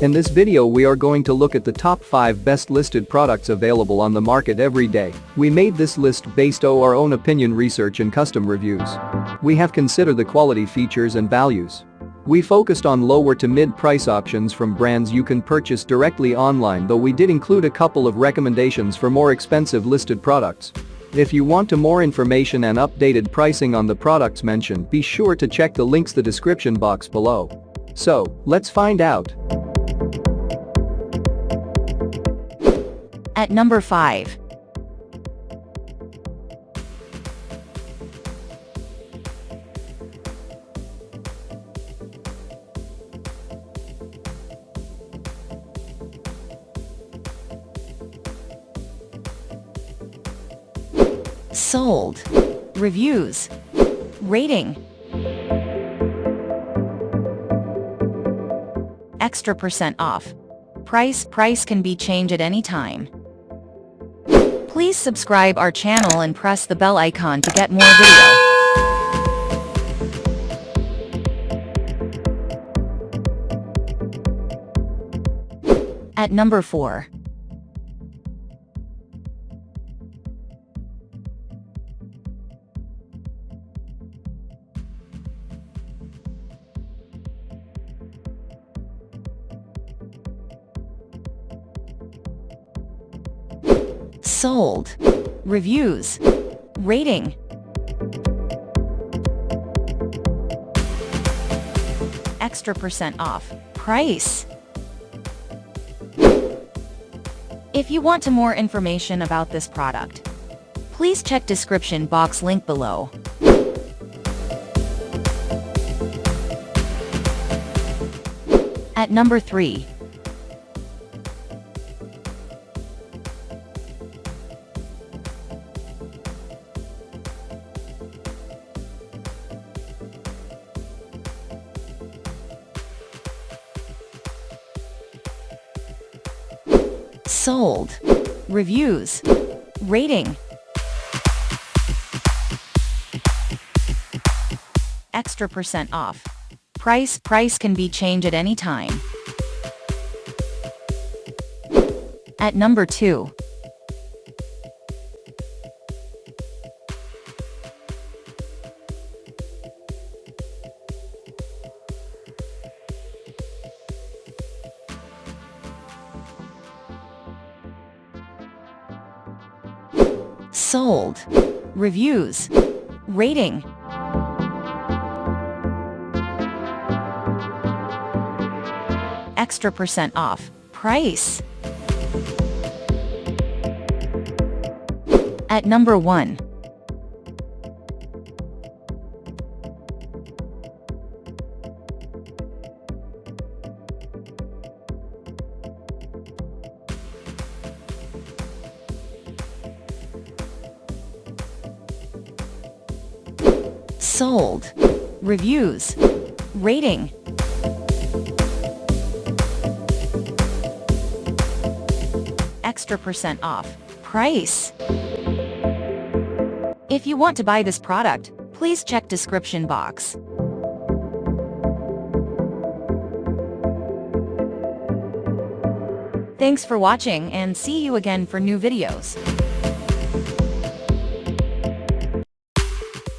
In this video we are going to look at the top 5 best listed products available on the market every day. We made this list based on our own opinion, research and custom reviews. We have considered the quality, features and values. We focused on lower to mid price options from brands you can purchase directly online, though we did include a couple of recommendations for more expensive listed products. If you want more information and updated pricing on the products mentioned, be sure to check the links in the description box below. So, let's find out. At number 5. Sold. Reviews. Rating. Extra % off. Price can be changed at any time. Please subscribe our channel and press the bell icon to get more video. At number 4. Sold. Reviews. Rating. Extra % off. Price. If you want more information about this product, please check description box link below. At number 3. Sold. Reviews. Rating. Extra % off. Price can be changed at any time. At number 2. Sold. Reviews. Rating. Extra % off. Price. At number 1. Sold. Reviews. Rating. Extra % off. Price. If you want to buy this product, please check description box. Thanks for watching and see you again for new videos.